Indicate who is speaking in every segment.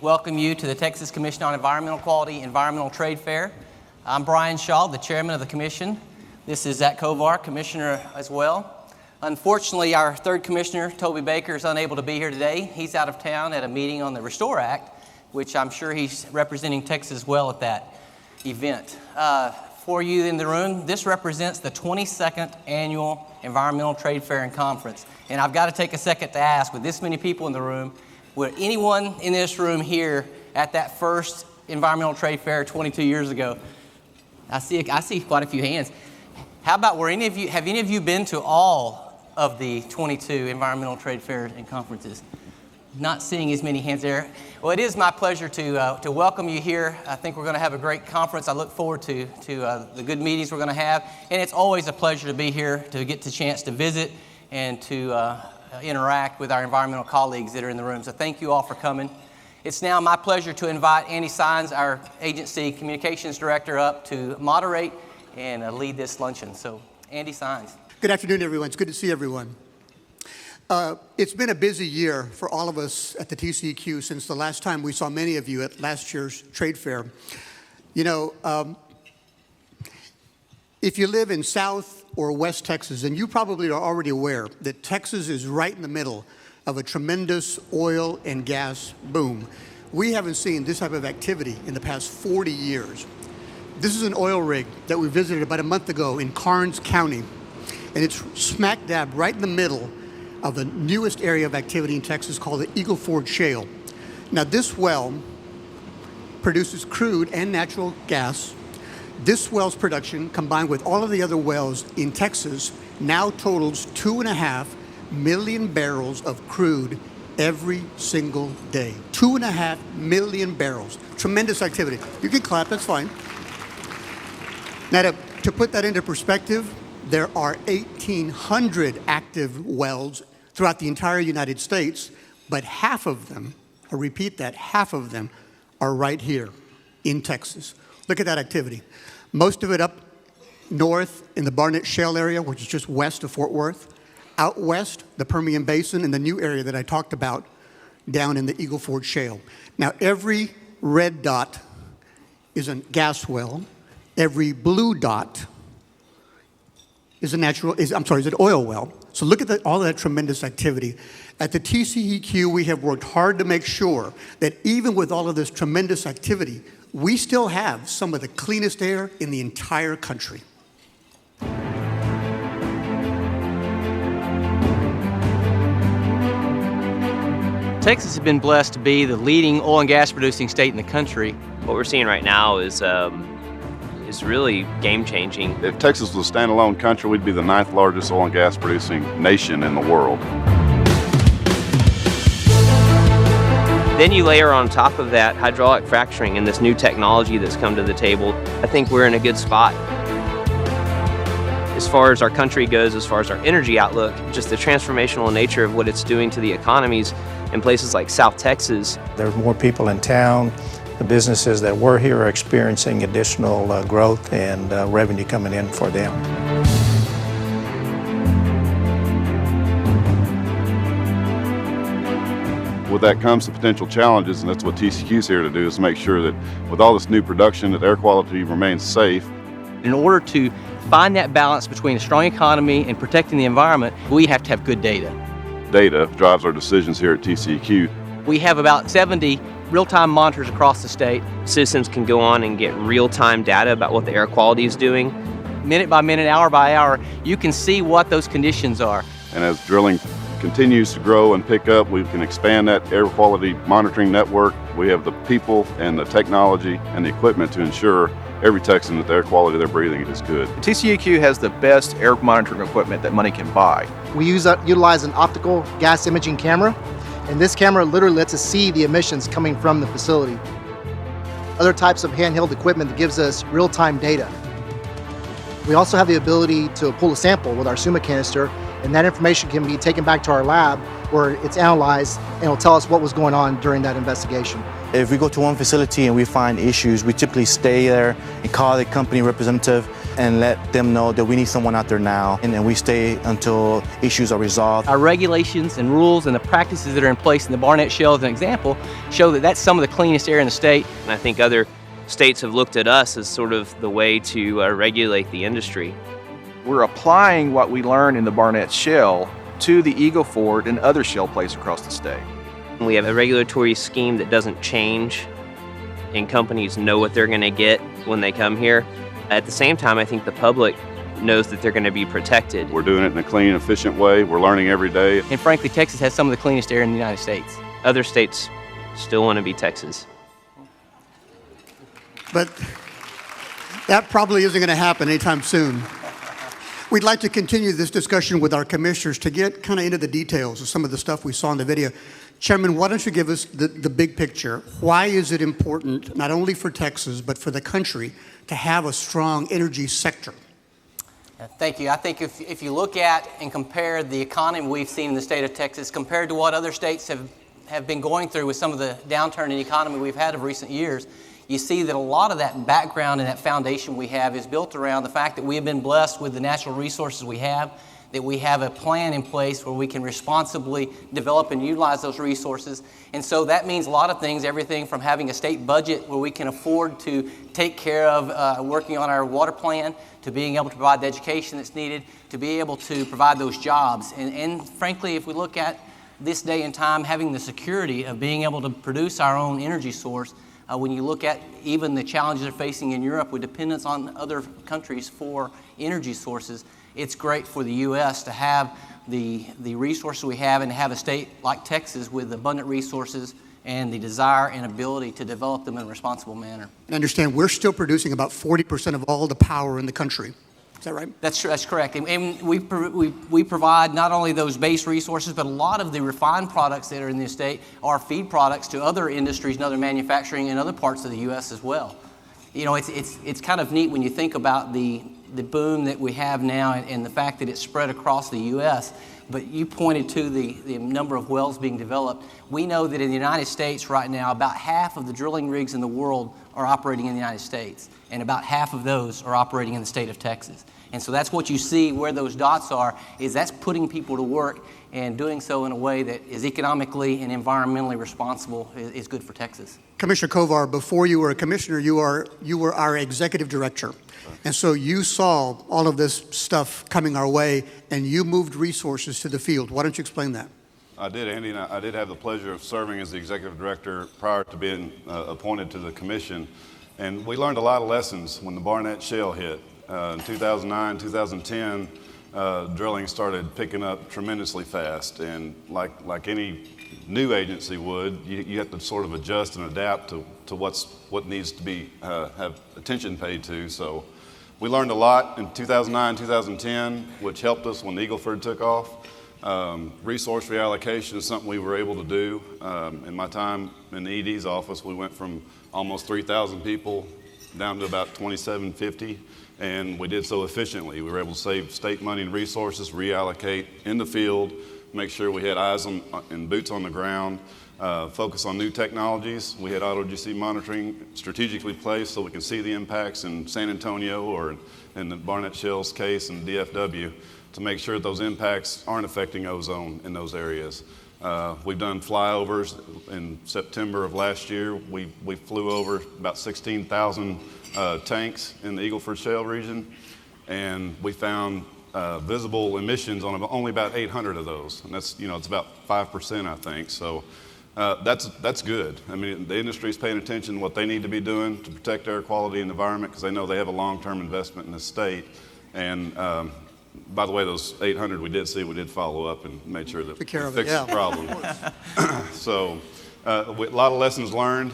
Speaker 1: welcome you to the Texas Commission on Environmental Quality Environmental Trade Fair. I'm Brian Shaw, the chairman of the commission. This is Zach Kovar, commissioner as well. Unfortunately, our third commissioner, Toby Baker, is unable to be here today. He's out of town at a meeting on the Restore Act, which I'm sure he's representing Texas well at that event. For you in the room, this represents the 22nd Annual Environmental Trade Fair and Conference. And I've got to take a second to ask, with this many people in the room, would anyone in this room here at that first Environmental Trade Fair 22 years ago? I see quite a few hands. How about, have any of you been to all of the 22 Environmental Trade Fairs and Conferences? Not seeing as many hands there. Well, it is my pleasure to welcome you here. I think we're going to have a great conference. I look forward to the good meetings we're going to have. And it's always a pleasure to be here, to get the chance to visit and to interact with our environmental colleagues that are in the room. So thank you all for coming. It's now my pleasure to invite Andy Saenz, our agency communications director, up to moderate and lead this luncheon. So Andy Saenz.
Speaker 2: Good afternoon, everyone. It's good to see everyone. It's been a busy year for all of us at the TCEQ since the last time we saw many of you at last year's trade fair. You know, if you live in South or West Texas, then you probably are already aware that Texas is right in the middle of a tremendous oil and gas boom. We haven't seen this type of activity in the past 40 years. This is an oil rig that we visited about a month ago in Karnes County, and it's smack dab right in the middle of the newest area of activity in Texas called the Eagle Ford Shale. Now, this well produces crude and natural gas. This well's production, combined with all of the other wells in Texas, now totals 2.5 million barrels of crude every single day. 2.5 million barrels. Tremendous activity. You can clap, that's fine. Now, to put that into perspective, there are 1,800 active wells throughout the entire United States, but half of them, I repeat that, half of them are right here in Texas. Look at that activity. Most of it up north in the Barnett Shale area, which is just west of Fort Worth. Out west, the Permian Basin, and the new area that I talked about down in the Eagle Ford Shale. Now, every red dot is a gas well. Every blue dot is an oil well. So look at all of that tremendous activity. At the TCEQ, we have worked hard to make sure that even with all of this tremendous activity, we still have some of the cleanest air in the entire country.
Speaker 1: Texas has been blessed to be the leading oil and gas producing state in the country.
Speaker 3: What we're seeing right now is really game-changing.
Speaker 4: If Texas was a standalone country, we'd be the 9th largest oil and gas producing nation in the world.
Speaker 3: Then you layer on top of that hydraulic fracturing and this new technology that's come to the table. I think we're in a good spot. As far as our country goes, as far as our energy outlook, just the transformational nature of what it's doing to the economies in places like South Texas.
Speaker 5: There's more people in town. The businesses that were here are experiencing additional growth and revenue coming in for them.
Speaker 4: With that comes the potential challenges, and that's what TCEQ is here to do, is make sure that with all this new production, that air quality remains safe.
Speaker 1: In order to find that balance between a strong economy and protecting the environment, we have to have good data.
Speaker 4: Data drives our decisions here at TCEQ.
Speaker 1: We have about 70 real-time monitors across the state.
Speaker 3: Citizens can go on and get real-time data about what the air quality is doing.
Speaker 1: Minute by minute, hour by hour, you can see what those conditions are.
Speaker 4: And as drilling continues to grow and pick up, we can expand that air quality monitoring network. We have the people and the technology and the equipment to ensure every Texan that the air quality they're breathing is good.
Speaker 6: TCEQ has the best air monitoring equipment that money can buy.
Speaker 7: We utilize an optical gas imaging camera, and this camera literally lets us see the emissions coming from the facility. Other types of handheld equipment that gives us real-time data. We also have the ability to pull a sample with our SUMA canister, and that information can be taken back to our lab where it's analyzed and it'll tell us what was going on during that investigation.
Speaker 8: If we go to one facility and we find issues, we typically stay there and call the company representative and let them know that we need someone out there now, and then we stay until issues are resolved.
Speaker 1: Our regulations and rules and the practices that are in place in the Barnett Shale, as an example, show that that's some of the cleanest air in the state.
Speaker 3: And I think other states have looked at us as sort of the way to regulate the industry.
Speaker 6: We're applying what we learn in the Barnett Shale to the Eagle Ford and other shale plays across the state.
Speaker 3: We have a regulatory scheme that doesn't change, and companies know what they're going to get when they come here. At the same time, I think the public knows that they're going to be protected.
Speaker 4: We're doing it in a clean, efficient way. We're learning every day.
Speaker 1: And frankly, Texas has some of the cleanest air in the United States.
Speaker 3: Other states still want to be Texas.
Speaker 2: But that probably isn't going to happen anytime soon. We'd like to continue this discussion with our commissioners to get kind of into the details of some of the stuff we saw in the video. Chairman, why don't you give us the big picture? Why is it important, not only for Texas, but for the country, to have a strong energy sector?
Speaker 1: Thank you. I think if you look at and compare the economy we've seen in the state of Texas compared to what other states have been going through with some of the downturn in the economy we've had of recent years, you see that a lot of that background and that foundation we have is built around the fact that we have been blessed with the natural resources we have, that we have a plan in place where we can responsibly develop and utilize those resources. And so that means a lot of things, everything from having a state budget where we can afford to take care of working on our water plan, to being able to provide the education that's needed, to be able to provide those jobs. And frankly, if we look at this day and time, having the security of being able to produce our own energy source, when you look at even the challenges they're facing in Europe with dependence on other countries for energy sources, it's great for the U.S. to have the resources we have and to have a state like Texas with abundant resources and the desire and ability to develop them in a responsible manner.
Speaker 2: And understand, we're still producing about 40% of all the power in the country. Is that right?
Speaker 1: That's correct. And we provide not only those base resources, but a lot of the refined products that are in the state are feed products to other industries and other manufacturing in other parts of the U.S. as well. You know, it's kind of neat when you think about the boom that we have now and the fact that it's spread across the U.S., but you pointed to the number of wells being developed. We know that in the United States right now, about half of the drilling rigs in the world are operating in the United States, and about half of those are operating in the state of Texas. And so that's what you see where those dots are, is that's putting people to work and doing so in a way that is economically and environmentally responsible is good for Texas.
Speaker 2: Commissioner Kovar, before you were a commissioner, you were our executive director. And so you saw all of this stuff coming our way, and you moved resources to the field. Why don't you explain that?
Speaker 4: I did, Andy, and I did have the pleasure of serving as the executive director prior to being appointed to the commission. And we learned a lot of lessons when the Barnett Shale hit. In 2009, 2010, drilling started picking up tremendously fast. And like any new agency would, you have to sort of adjust and adapt to what needs to be have attention paid to. So we learned a lot in 2009, 2010, which helped us when Eagle Ford took off. Resource reallocation is something we were able to do. In my time in the ED's office, we went from almost 3,000 people down to about 2,750, and we did so efficiently. We were able to save state money and resources, reallocate in the field, make sure we had eyes and boots on the ground, focus on new technologies. We had auto GC monitoring strategically placed so we can see the impacts in San Antonio or in the Barnett Shale's case in DFW to make sure that those impacts aren't affecting ozone in those areas. We've done flyovers. In September of last year, we flew over about 16,000 tanks in the Eagle Ford Shale region, and we found visible emissions on only about 800 of those, and that's, it's about 5%, I think. So that's good. I mean, the industry is paying attention to what they need to be doing to protect air quality and environment because they know they have a long-term investment in the state. And by the way, those 800 we did follow up and made sure that we fixed the problem. So a lot of lessons learned.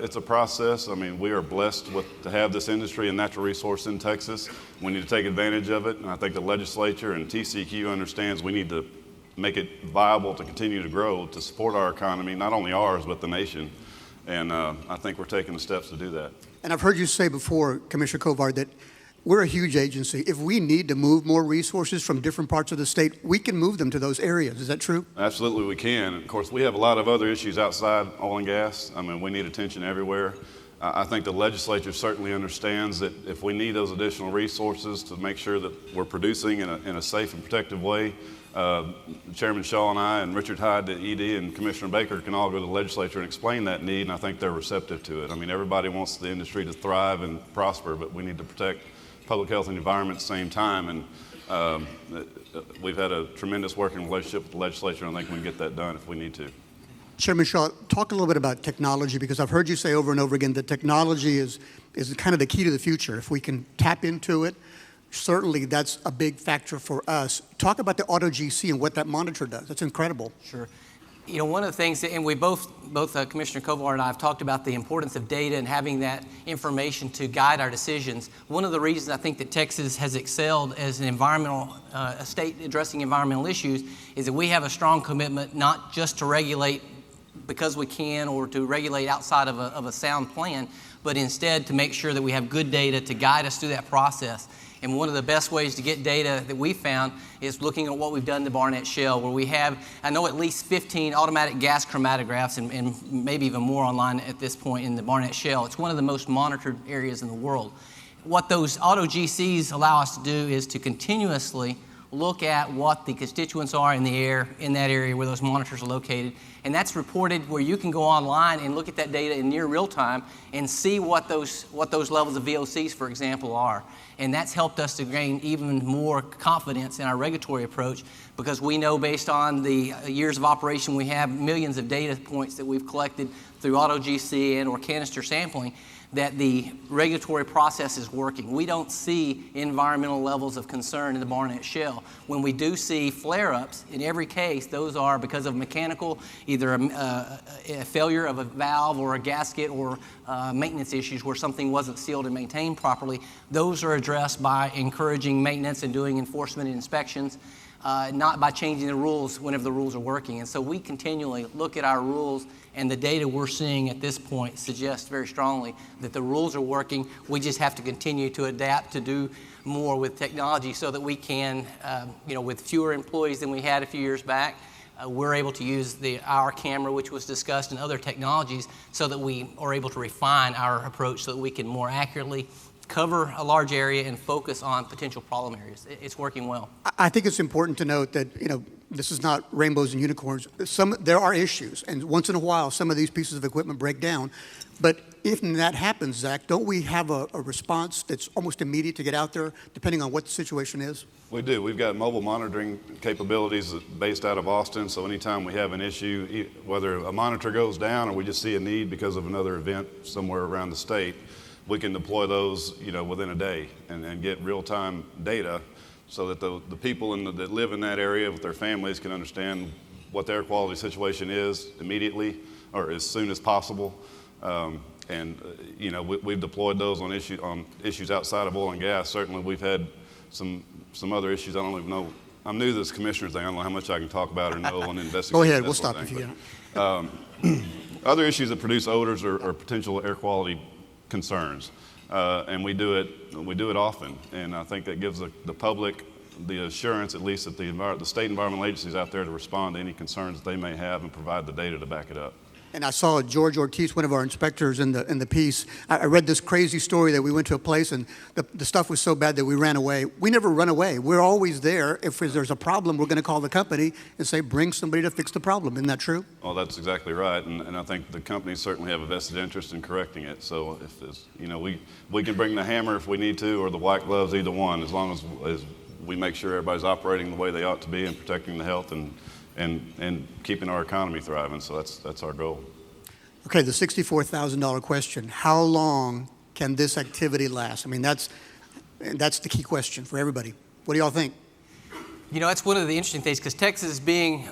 Speaker 4: It's a process. I mean, we are blessed to have this industry and natural resource in Texas. We need to take advantage of it. And I think the legislature and TCEQ understands we need to make it viable to continue to grow, to support our economy, not only ours, but the nation. And I think we're taking the steps to do that.
Speaker 2: And I've heard you say before, Commissioner Kovar, that we're a huge agency. If we need to move more resources from different parts of the state, we can move them to those areas. Is that true?
Speaker 4: Absolutely, we can. Of course, we have a lot of other issues outside oil and gas. I mean, we need attention everywhere. I think the legislature certainly understands that if we need those additional resources to make sure that we're producing in a safe and protective way, Chairman Shaw and I and Richard Hyde, the ED, and Commissioner Baker can all go to the legislature and explain that need, and I think they're receptive to it. I mean, everybody wants the industry to thrive and prosper, but we need to protect public health and environment at the same time, and we've had a tremendous working relationship with the legislature, and I think we can get that done if we need to.
Speaker 2: Chairman Shaw, talk a little bit about technology, because I've heard you say over and over again that technology is kind of the key to the future. If we can tap into it, certainly that's a big factor for us. Talk about the Auto GC and what that monitor does. That's incredible.
Speaker 1: Sure. You know, one of the things, and we both Commissioner Kovar and I have talked about the importance of data and having that information to guide our decisions. One of the reasons I think that Texas has excelled as an a state addressing environmental issues is that we have a strong commitment not just to regulate because we can or to regulate outside of a sound plan, but instead to make sure that we have good data to guide us through that process. And one of the best ways to get data that we found is looking at what we've done in the Barnett Shale, where we have, I know, at least 15 automatic gas chromatographs and maybe even more online at this point in the Barnett Shale. It's one of the most monitored areas in the world. What those Auto GCs allow us to do is to continuously look at what the constituents are in the air in that area where those monitors are located. And that's reported where you can go online and look at that data in near real time and see what those levels of VOCs, for example, are. And that's helped us to gain even more confidence in our regulatory approach, because we know based on the years of operation we have, millions of data points that we've collected through Auto GC and or canister sampling, that the regulatory process is working. We don't see environmental levels of concern in the Barnett Shale. When we do see flare-ups, in every case, those are because of mechanical, either a failure of a valve or a gasket or maintenance issues where something wasn't sealed and maintained properly. Those are addressed by encouraging maintenance and doing enforcement and inspections, not by changing the rules whenever the rules are working. And so we continually look at our rules, and the data we're seeing at this point suggests very strongly that the rules are working. We just have to continue to adapt to do more with technology so that we can, with fewer employees than we had a few years back, we're able to use our camera, which was discussed, and other technologies so that we are able to refine our approach so that we can more accurately cover a large area and focus on potential problem areas. It's working well. I
Speaker 2: think it's important to note that, this is not rainbows and unicorns. There are issues, and once in a while, some of these pieces of equipment break down. But if that happens, Zach, don't we have a response that's almost immediate to get out there, depending on what the situation is?
Speaker 4: We do. We've got mobile monitoring capabilities based out of Austin, so anytime we have an issue, whether a monitor goes down or we just see a need because of another event somewhere around the state, we can deploy those, within a day and get real-time data so that the people that live in that area with their families can understand what their quality situation is immediately or as soon as possible. We've deployed those on issues outside of oil and gas. Certainly, we've had some other issues. I don't even know. I'm new to this commissioner thing. I don't know how much I can talk about or know on investigation.
Speaker 2: Go ahead. We'll stop if you
Speaker 4: can. Other issues that produce odors or potential air quality concerns, and we do it often. And I think that gives the public the assurance, at least that the state environmental agencies out there, to respond to any concerns that they may have and provide the data to back it up.
Speaker 2: And I saw George Ortiz, one of our inspectors in the piece. I read this crazy story that we went to a place and the stuff was so bad that we ran away. We never run away. We're always there. If there's a problem, we're going to call the company and say, bring somebody to fix the problem. Isn't that true?
Speaker 4: Well, that's exactly right. And I think the companies certainly have a vested interest in correcting it. So we can bring the hammer if we need to, or the white gloves, either one, as long as we make sure everybody's operating the way they ought to be and protecting the health and keeping our economy thriving. So that's our goal.
Speaker 2: Okay, the $64,000 question. How long can this activity last? I mean, that's the key question for everybody. What do y'all think?
Speaker 1: That's one of the interesting things, because Texas, being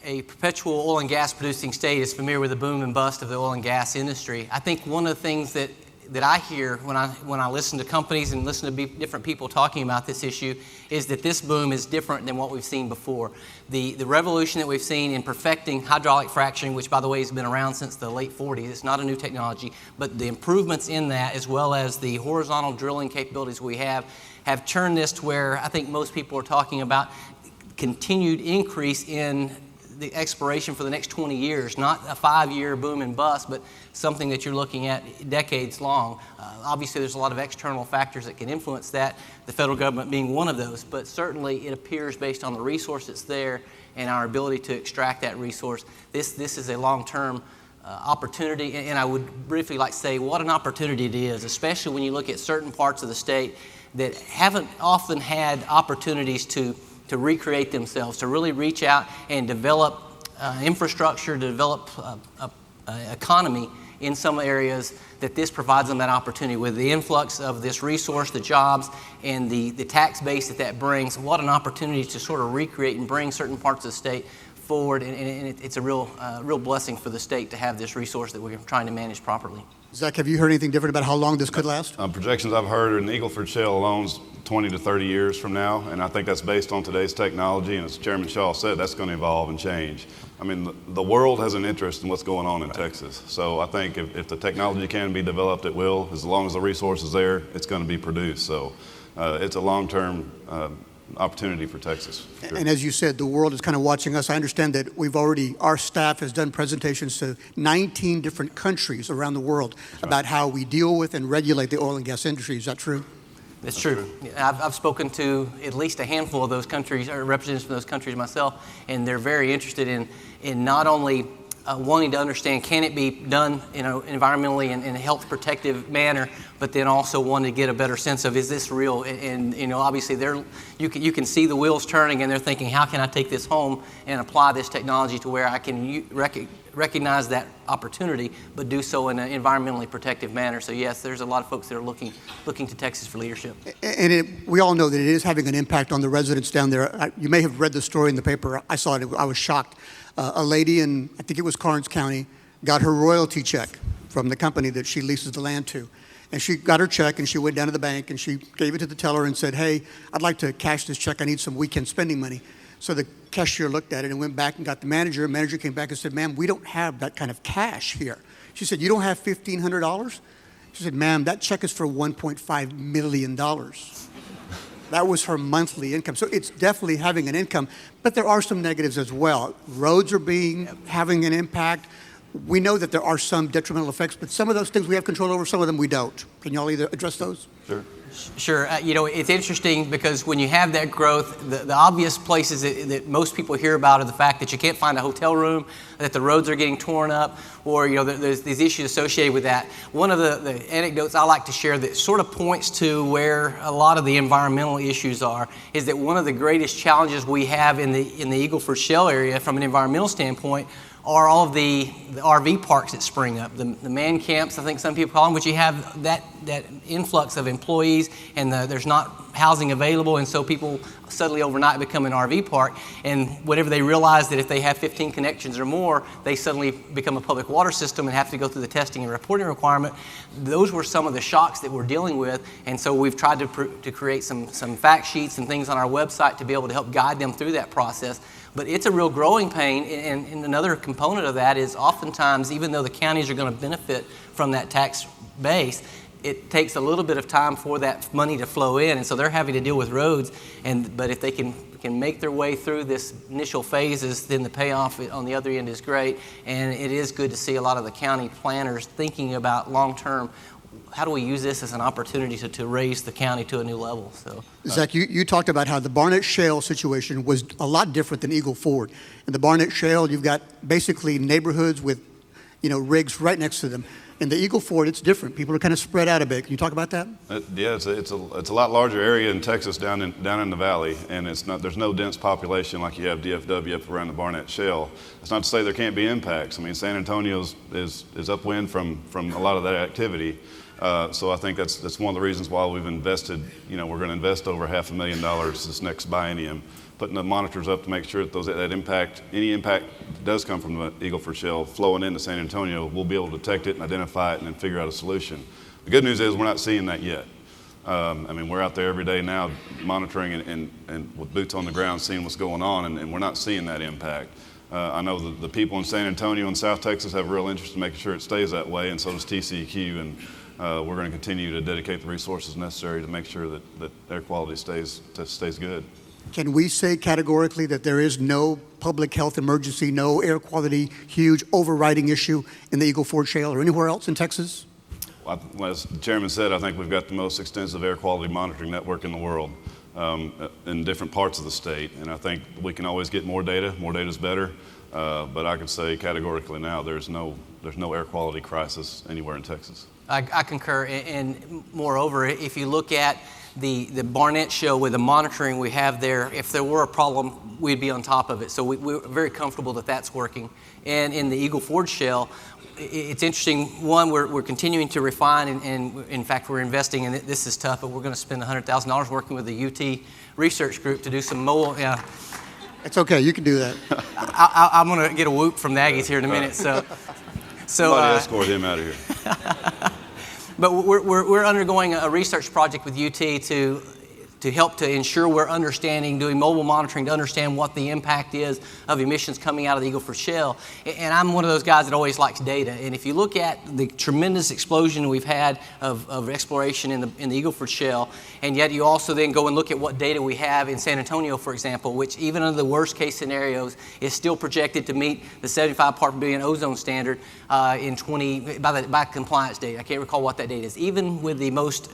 Speaker 1: a perpetual oil and gas producing state, is familiar with the boom and bust of the oil and gas industry. I think one of the things that I hear when I listen to companies and listen to different people talking about this issue is that this boom is different than what we've seen before. The revolution that we've seen in perfecting hydraulic fracturing, which by the way has been around since the late 40s, it's not a new technology, but the improvements in that, as well as the horizontal drilling capabilities we have turned this to where I think most people are talking about continued increase in the exploration for the next 20 years, not a 5-year boom and bust, but something that you're looking at decades long. Obviously, there's a lot of external factors that can influence that, the federal government being one of those, but certainly it appears based on the resource that's there and our ability to extract that resource, this is a long-term opportunity, and I would briefly like to say what an opportunity it is, especially when you look at certain parts of the state that haven't often had opportunities to recreate themselves, to really reach out and develop infrastructure, to develop economy in some areas, that this provides them that opportunity with the influx of this resource, the jobs, and the tax base that brings. What an opportunity to sort of recreate and bring certain parts of the state forward, and it's a real blessing for the state to have this resource that we're trying to manage properly.
Speaker 2: Zach, have you heard anything different about how long this could last?
Speaker 4: Projections I've heard are in the Eagle Ford Shale alone is 20 to 30 years from now, and I think that's based on today's technology, and as Chairman Shaw said, that's going to evolve and change. I mean, the world has an interest in what's going on in Texas, so I think if the technology can be developed, it will. As long as the resource is there, it's going to be produced, so it's a long-term opportunity for Texas. Sure.
Speaker 2: And as you said, the world is kind of watching us. I understand that our staff has done presentations to 19 different countries around the world about how we deal with and regulate the oil and gas industry. Is that true?
Speaker 1: That's true. I've spoken to at least a handful of those countries, or representatives from those countries myself, and they're very interested in not only wanting to understand can it be done environmentally and in a health protective manner, but then also wanting to get a better sense of, is this real? And obviously you can see the wheels turning, and they're thinking, how can I take this home and apply this technology to where I can recognize that opportunity, but do so in an environmentally protective manner. So yes, there's a lot of folks that are looking to Texas for leadership.
Speaker 2: And we all know that it is having an impact on the residents down there. You may have read the story in the paper. I saw it. I was shocked. A lady in, I think it was Karnes County, got her royalty check from the company that she leases the land to. And she got her check, and she went down to the bank, and she gave it to the teller and said, hey, I'd like to cash this check. I need some weekend spending money. So the cashier looked at it and went back and got the manager. The manager came back and said, ma'am, we don't have that kind of cash here. She said, you don't have $1,500? She said, ma'am, that check is for $1.5 million. That was her monthly income. So it's definitely having an income, but there are some negatives as well. Roads are having an impact. We know that there are some detrimental effects, but some of those things we have control over, some of them we don't. Can you all either address those?
Speaker 4: Sure.
Speaker 1: Sure. It's interesting because when you have that growth, the obvious places that most people hear about are the fact that you can't find a hotel room, that the roads are getting torn up, or there's these issues associated with that. One of the anecdotes I like to share that sort of points to where a lot of the environmental issues are is that one of the greatest challenges we have in the Eagle Ford Shale area from an environmental standpoint are all of the RV parks that spring up, the man camps, I think some people call them, which you have that influx of employees, and there's not housing available, and so people suddenly overnight become an RV park, and whenever they realize that if they have 15 connections or more, they suddenly become a public water system and have to go through the testing and reporting requirement. Those were some of the shocks that we're dealing with, and so we've tried to create some fact sheets and things on our website to be able to help guide them through that process. But it's a real growing pain, and another component of that is oftentimes, even though the counties are going to benefit from that tax base, it takes a little bit of time for that money to flow in, and so they're having to deal with roads. But if they can make their way through this initial phases, then the payoff on the other end is great. And it is good to see a lot of the county planners thinking about long-term, how do we use this as an opportunity to raise the county to a new level? So,
Speaker 2: Zach, you talked about how the Barnett Shale situation was a lot different than Eagle Ford. In the Barnett Shale, you've got basically neighborhoods with, rigs right next to them. In the Eagle Ford, it's different. People are kind of spread out a bit. Can you talk about that?
Speaker 4: Yeah, it's a lot larger area in Texas down in the valley, and there's no dense population like you have DFW up around the Barnett Shale. It's not to say there can't be impacts. I mean, San Antonio is upwind from a lot of that activity. So I think that's one of the reasons why we've invested, we're going to invest over $500,000 this next biennium, putting the monitors up to make sure that any impact that does come from the Eagle Ford Shale flowing into San Antonio, we'll be able to detect it and identify it and then figure out a solution. The good news is we're not seeing that yet. We're out there every day now monitoring and with boots on the ground seeing what's going on, and we're not seeing that impact. I know the people in San Antonio and South Texas have a real interest in making sure it stays that way, and so does TCEQ, and we're going to continue to dedicate the resources necessary to make sure that air quality stays good.
Speaker 2: Can we say categorically that there is no public health emergency, no air quality, huge overriding issue in the Eagle Ford Shale or anywhere else in Texas?
Speaker 4: Well, as the chairman said, I think we've got the most extensive air quality monitoring network in the world in different parts of the state. And I think we can always get more data. More data is better. But I can say categorically now there's no air quality crisis anywhere in Texas.
Speaker 1: I concur. And moreover, if you look at the Barnett Shale with the monitoring we have there, if there were a problem, we'd be on top of it. So we're very comfortable that that's working. And in the Eagle Ford Shale, it's interesting. One, we're continuing to refine, and in fact, we're investing in it. This is tough, but we're going to spend $100,000 working with the UT research group to do some more.
Speaker 2: It's okay, you can do that.
Speaker 1: I'm going to get a whoop from the Aggies here in a minute.
Speaker 4: Somebody escort him out of here.
Speaker 1: But we're undergoing a research project with UT to help to ensure we're understanding, doing mobile monitoring to understand what the impact is of emissions coming out of the Eagle Ford Shale. And I'm one of those guys that always likes data. And if you look at the tremendous explosion we've had of exploration in the Eagle Ford Shale, and yet you also then go and look at what data we have in San Antonio, for example, which even under the worst case scenarios is still projected to meet the 75 part per billion ozone standard by compliance date. I can't recall what that date is. Even with the most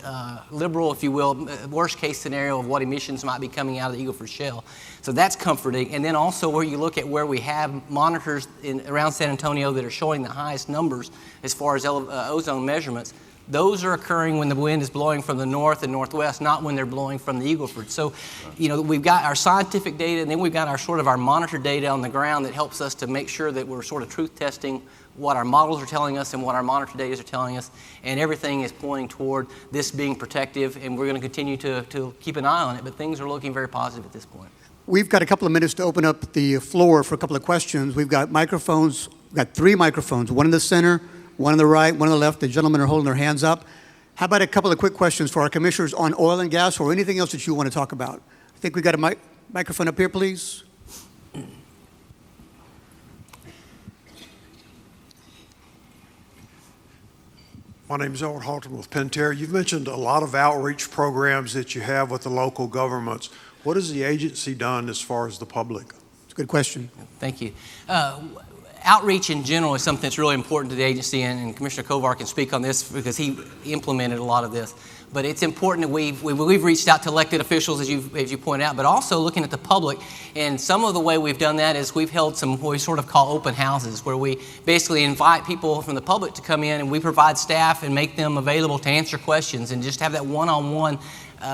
Speaker 1: liberal, if you will, worst case scenario of what emissions might be coming out of the Eagle Ford Shale. So that's comforting. And then also where you look at where we have monitors around San Antonio that are showing the highest numbers as far as ozone measurements, those are occurring when the wind is blowing from the north and northwest, not when they're blowing from the Eagle Ford. So, we've got our scientific data, and then we've got our monitor data on the ground that helps us to make sure that we're sort of truth testing what our models are telling us and what our monitor data are telling us, and everything is pointing toward this being protective, and we're going to continue to keep an eye on it, but things are looking very positive at this point.
Speaker 2: We've got a couple of minutes to open up the floor for a couple of questions. We've got microphones, we've got 3 microphones, one in the center, one on the right, one on the left. The gentlemen are holding their hands up. How about a couple of quick questions for our commissioners on oil and gas or anything else that you want to talk about? I think we got a microphone up here, please.
Speaker 9: My name is Elwood Halton with Pentair. You've mentioned a lot of outreach programs that you have with the local governments. What has the agency done as far as the public?
Speaker 2: It's a good question.
Speaker 1: Thank you. Outreach in general is something that's really important to the agency, and Commissioner Kovar can speak on this because he implemented a lot of this. But it's important that we've reached out to elected officials, as you pointed out, but also looking at the public. And some of the way we've done that is we've held some what we sort of call open houses, where we basically invite people from the public to come in, and we provide staff and make them available to answer questions and just have that one-on-one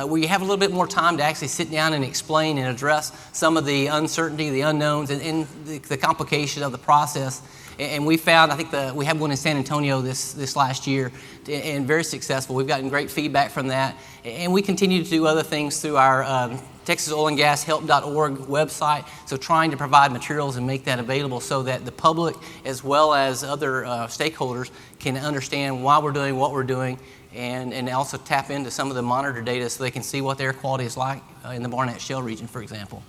Speaker 1: where you have a little bit more time to actually sit down and explain and address some of the uncertainty, the unknowns, and the complication of the process. And we found, I think we had one in San Antonio this last year, and very successful. We've gotten great feedback from that. And we continue to do other things through our TexasOilAndGasHelp.org website. So trying to provide materials and make that available so that the public, as well as other stakeholders, can understand why we're doing what we're doing, and also tap into some of the monitor data so they can see what the air quality is like in the Barnett Shale region, for example.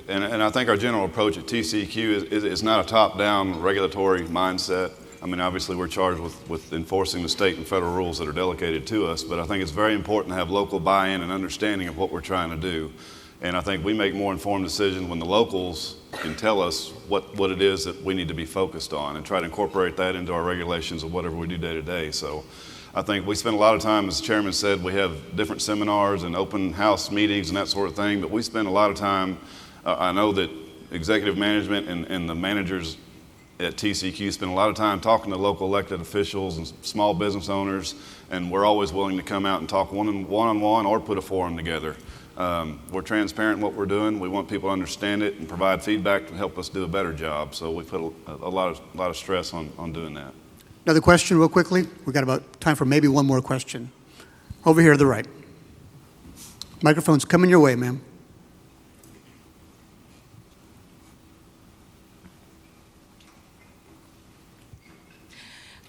Speaker 4: And I think our general approach at TCEQ is not a top-down regulatory mindset. I mean, obviously we're charged with enforcing the state and federal rules that are delegated to us, but I think it's very important to have local buy-in and understanding of what we're trying to do. And I think we make more informed decisions when the locals can tell us what it is that we need to be focused on and try to incorporate that into our regulations of whatever we do day to day. So I think we spend a lot of time, as the chairman said, we have different seminars and open house meetings and that sort of thing, but we spend a lot of time. I know that executive management and the managers at TCQ spend a lot of time talking to local elected officials and small business owners, and we're always willing to come out and talk one-on-one or put a forum together. We're transparent in what we're doing. We want people to understand it and provide feedback to help us do a better job. So we put a lot of stress on doing that.
Speaker 2: Another question real quickly. We've got about time for maybe one more question. Over here to the right. Microphone's coming your way, ma'am.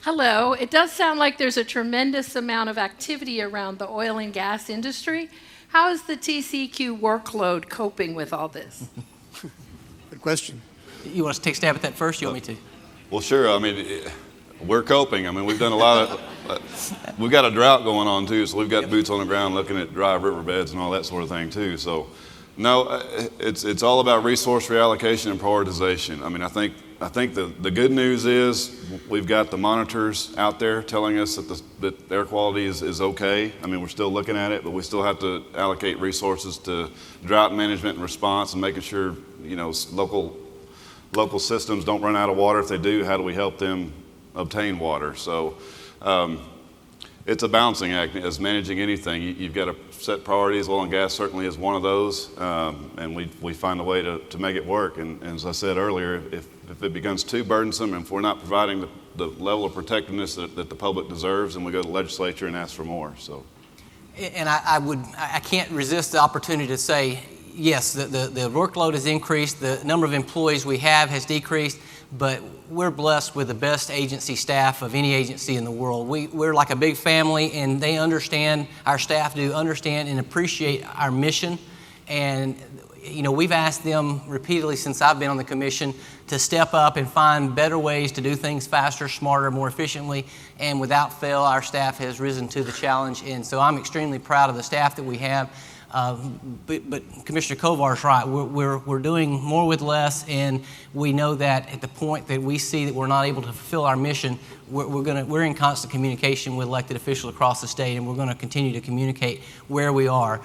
Speaker 10: Hello. It does sound like there's a tremendous amount of activity around the oil and gas industry. How is the TCQ workload coping with all this?
Speaker 2: Good question.
Speaker 1: You want us to take a stab at that first? You want me to?
Speaker 4: Well, sure. I mean, we're coping. I mean, we've done a lot of, we've got a drought going on too, so we've got boots on the ground looking at dry riverbeds and all that sort of thing too. So No, it's all about resource reallocation and prioritization. I mean, I think the good news is we've got the monitors out there telling us that air quality is okay. I mean, we're still looking at it, but we still have to allocate resources to drought management and response and making sure, you know, local systems don't run out of water. If they do, how do we help them obtain water? So it's a balancing act as managing anything. You've got to set priorities. Oil and gas certainly is one of those, and we find a way to make it work. And as I said earlier, if it becomes too burdensome and if we're not providing the level of protectiveness that the public deserves, then we go to the legislature and ask for more. So,
Speaker 1: and I can't resist the opportunity to say, yes, the workload has increased, the number of employees we have has decreased, but we're blessed with the best agency staff of any agency in the world. We're like a big family, and they understand, our staff do understand and appreciate our mission. And you know, we've asked them repeatedly since I've been on the commission to step up and find better ways to do things faster, smarter, more efficiently, and without fail, our staff has risen to the challenge. And so I'm extremely proud of the staff that we have. But Commissioner Kovar's right. We're doing more with less, and we know that at the point that we see that we're not able to fulfill our mission, we're in constant communication with elected officials across the state, and we're going to continue to communicate where we are.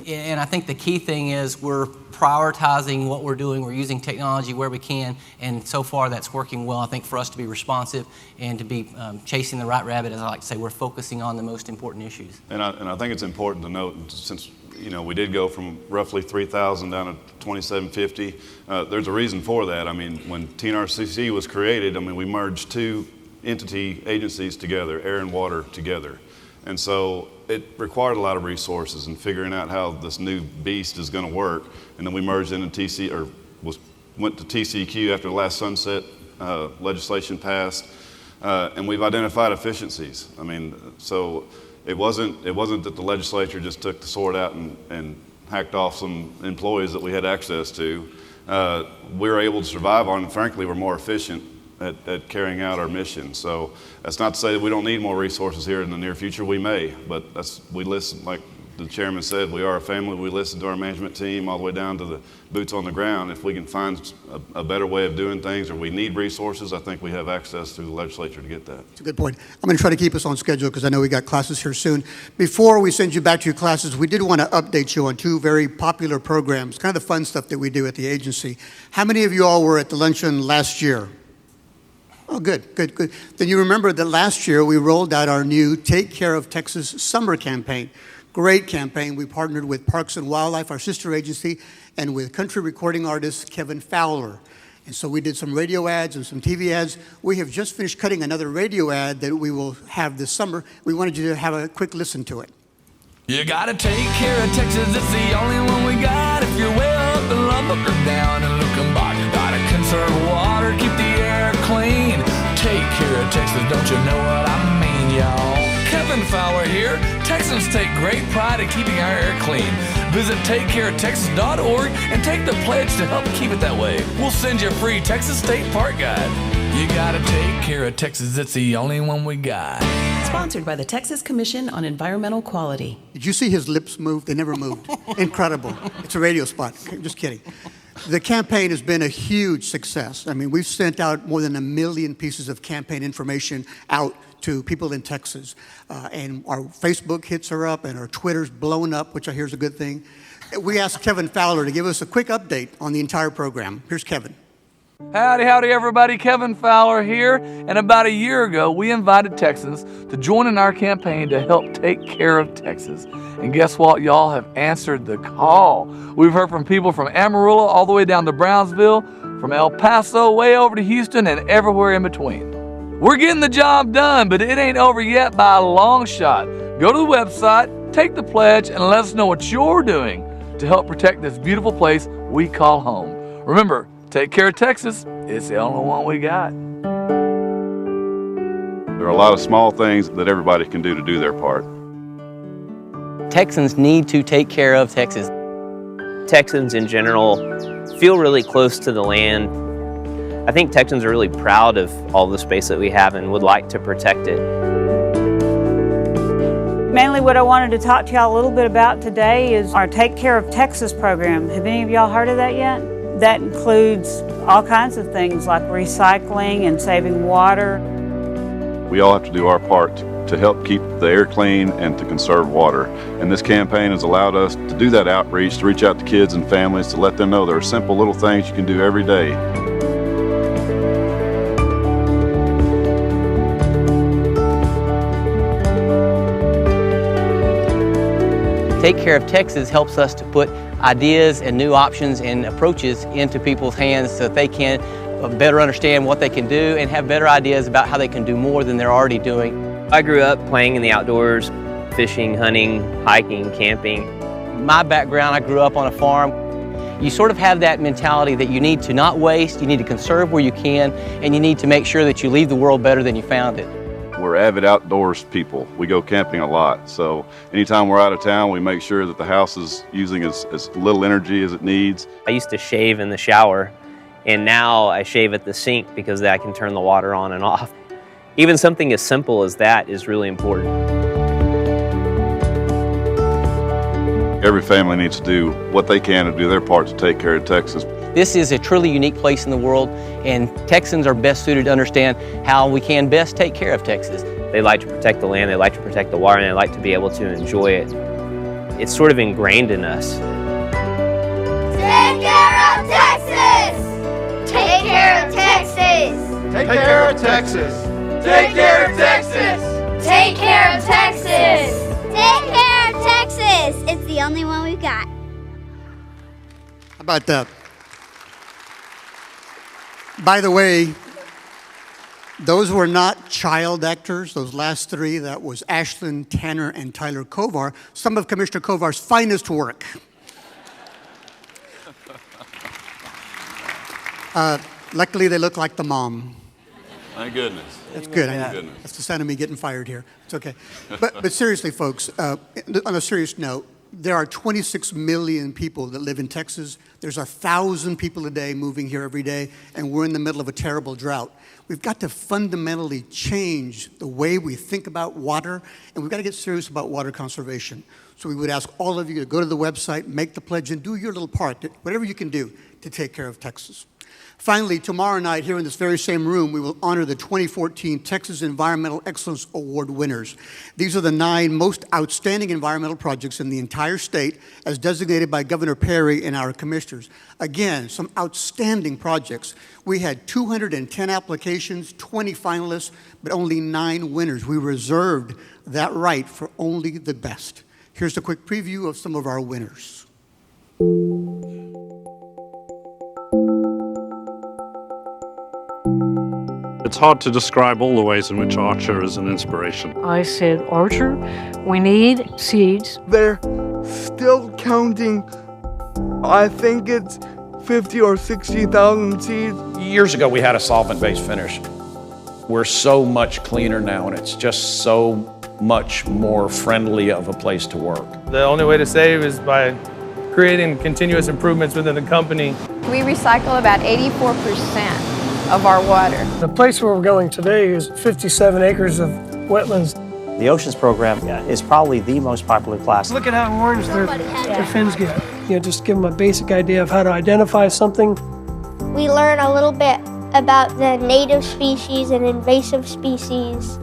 Speaker 1: And I think the key thing is we're prioritizing what we're doing. We're using technology where we can, and so far that's working well. I think for us to be responsive and to be chasing the right rabbit, as I like to say, we're focusing on the most important issues.
Speaker 4: And I think it's important to note, since you know we did go from roughly 3,000 down to 2,750, there's a reason for that. I mean, when TNRCC was created, I mean, we merged two agencies together, air and water together. And so it required a lot of resources in figuring out how this new beast is going to work. And then we merged into went to TCQ after the last sunset legislation passed, and we've identified efficiencies. I mean, so it wasn't that the legislature just took the sword out and hacked off some employees that we had access to. We were able to survive on, and frankly, we're more efficient at carrying out our mission. So that's not to say that we don't need more resources here in the near future. We may, but we listen, like the chairman said, we are a family. We listen to our management team all the way down to the boots on the ground. If we can find a better way of doing things, or we need resources, I think we have access through the legislature to get that.
Speaker 2: That's a good point. I'm going to try to keep us on schedule because I know we got classes here soon. Before we send you back to your classes, we did want to update you on two very popular programs, kind of the fun stuff that we do at the agency. How many of you all were at the luncheon last year? Oh, good. Then you remember that last year we rolled out our new Take Care of Texas summer campaign. Great campaign. We partnered with Parks and Wildlife, our sister agency, and with country recording artist Kevin Fowler. And so we did some radio ads and some TV ads. We have just finished cutting another radio ad that we will have this summer. We wanted you to have a quick listen to it.
Speaker 11: You gotta take care of Texas, it's the only one we got. If you're way up in Lubbock or down in Luckenbach, gotta conserve water, keep the air clean. Take care of Texas, don't you know what I mean, y'all? Kevin Fowler here. Texans take great pride in keeping our air clean. Visit takecareoftexas.org and take the pledge to help keep it that way. We'll send you a free Texas State Park Guide. You gotta take care of Texas, it's the only one we got.
Speaker 12: Sponsored by the Texas Commission on Environmental Quality.
Speaker 2: Did you see his lips move? They never moved. Incredible. It's a radio spot. Just kidding. The campaign has been a huge success. I mean, we've sent out more than 1 million pieces of campaign information out to people in Texas. And our Facebook hits are up and our Twitter's blown up, which I hear is a good thing. We asked Kevin Fowler to give us a quick update on the entire program. Here's Kevin.
Speaker 11: Howdy, everybody. Kevin Fowler here. And about a year ago, we invited Texans to join in our campaign to help take care of Texas. And guess what? Y'all have answered the call. We've heard from people from Amarillo all the way down to Brownsville, from El Paso way over to Houston, and everywhere in between. We're getting the job done, but it ain't over yet by a long shot. Go to the website, take the pledge, and let us know what you're doing to help protect this beautiful place we call home. Remember, take care of Texas. It's the only one we got.
Speaker 4: There are a lot of small things that everybody can do to do their part.
Speaker 1: Texans need to take care of Texas.
Speaker 3: Texans in general feel really close to the land. I think Texans are really proud of all the space that we have and would like to protect it.
Speaker 13: Mainly what I wanted to talk to y'all a little bit about today is our Take Care of Texas program. Have any of y'all heard of that yet? That includes all kinds of things like recycling and saving water.
Speaker 4: We all have to do our part to help keep the air clean and to conserve water. And this campaign has allowed us to do that outreach, to reach out to kids and families, to let them know there are simple little things you can do every day.
Speaker 1: Take Care of Texas helps us to put ideas and new options and approaches into people's hands so that they can better understand what they can do and have better ideas about how they can do more than they're already doing.
Speaker 3: I grew up playing in the outdoors, fishing, hunting, hiking, camping.
Speaker 1: My background, I grew up on a farm. You sort of have that mentality that you need to not waste, you need to conserve where you can, and you need to make sure that you leave the world better than you found it.
Speaker 4: We're avid outdoors people. We go camping a lot. So anytime we're out of town, we make sure that the house is using as little energy as it needs.
Speaker 3: I used to shave in the shower, and now I shave at the sink because I can turn the water on and off. Even something as simple as that is really important.
Speaker 4: Every family needs to do what they can to do their part to take care of Texas.
Speaker 1: This is a truly unique place in the world, and Texans are best suited to understand how we can best take care of Texas.
Speaker 3: They like to protect the land, they like to protect the water, and they like to be able to enjoy it. It's sort of ingrained in us.
Speaker 14: Take care of Texas! Take care of Texas!
Speaker 6: Take care of Texas!
Speaker 14: Take care of Texas! Take care of Texas! Take care of Texas! It's the only one we've got.
Speaker 2: How about that? By the way, those were not child actors, those last three. That was Ashlyn, Tanner, and Tyler Kovar, some of Commissioner Kovar's finest work. Luckily, they look like the mom.
Speaker 4: Thank goodness.
Speaker 2: That's good.
Speaker 4: Thank goodness.
Speaker 2: That's the sound of me getting fired here. It's okay. But seriously, folks, on a serious note, there are 26 million people that live in Texas. There's 1,000 people a day moving here every day, and we're in the middle of a terrible drought. We've got to fundamentally change the way we think about water, and we've got to get serious about water conservation. So we would ask all of you to go to the website, make the pledge, and do your little part, whatever you can do to take care of Texas. Finally, tomorrow night, here in this very same room, we will honor the 2014 Texas Environmental Excellence Award winners. These are the 9 most outstanding environmental projects in the entire state, as designated by Governor Perry and our commissioners. Again, some outstanding projects. We had 210 applications, 20 finalists, but only 9 winners. We reserved that right for only the best. Here's a quick preview of some of our winners.
Speaker 15: It's hard to describe all the ways in which Archer is an inspiration.
Speaker 16: I said, Archer, we need seeds.
Speaker 17: They're still counting. I think it's 50 or 60,000 seeds.
Speaker 18: Years ago, we had a solvent-based finish. We're so much cleaner now, and it's just so much more friendly of a place to work.
Speaker 19: The only way to save is by creating continuous improvements within the company.
Speaker 20: We recycle about 84% of our water.
Speaker 21: The place where we're going today is 57 acres of wetlands.
Speaker 22: The Oceans program is probably the most popular class.
Speaker 21: Look at how orange their fins get. Just give them a basic idea of how to identify something.
Speaker 14: We learn a little bit about the native species and invasive species.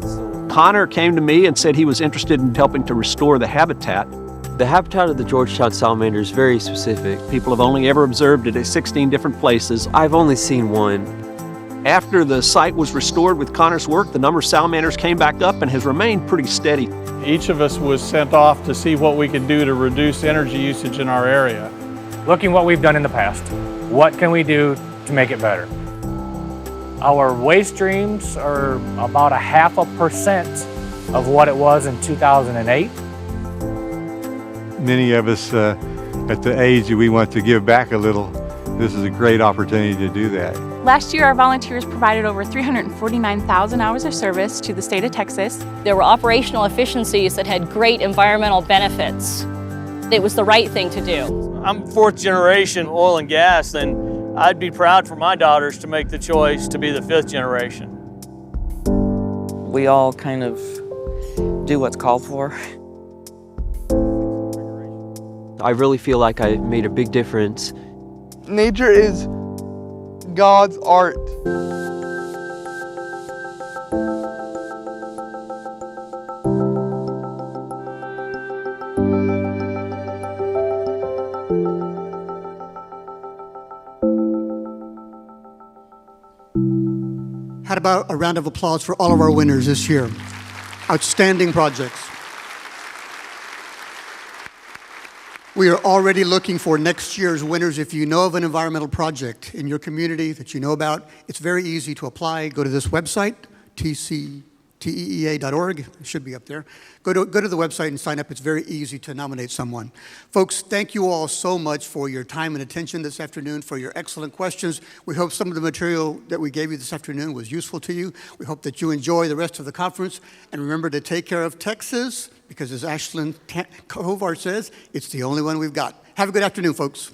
Speaker 23: Connor came to me and said he was interested in helping to restore the habitat.
Speaker 24: The habitat of the Georgetown salamander is very specific.
Speaker 23: People have only ever observed it at 16 different places.
Speaker 24: I've only seen one.
Speaker 23: After the site was restored with Connor's work, the number of salamanders came back up and has remained pretty steady.
Speaker 19: Each of us was sent off to see what we could do to reduce energy usage in our area.
Speaker 25: Looking what we've done in the past, what can we do to make it better? Our waste streams are about 0.5% of what it was in 2008.
Speaker 26: Many of us at the age that we want to give back a little, this is a great opportunity to do that.
Speaker 27: Last year, our volunteers provided over 349,000 hours of service to the state of Texas.
Speaker 28: There were operational efficiencies that had great environmental benefits. It was the right thing to do.
Speaker 29: I'm 4th generation oil and gas, and I'd be proud for my daughters to make the choice to be the 5th generation.
Speaker 30: We all kind of do what's called for.
Speaker 24: I really feel like I made a big difference.
Speaker 17: Nature is God's art.
Speaker 2: How about a round of applause for all of our winners this year? Outstanding projects. We are already looking for next year's winners. If you know of an environmental project in your community that you know about, it's very easy to apply. Go to this website, tcteea.org. It should be up there. Go to the website and sign up. It's very easy to nominate someone. Folks, thank you all so much for your time and attention this afternoon, for your excellent questions. We hope some of the material that we gave you this afternoon was useful to you. We hope that you enjoy the rest of the conference. And remember to take care of Texas, because as Ashlyn Kovar says, it's the only one we've got. Have a good afternoon, folks.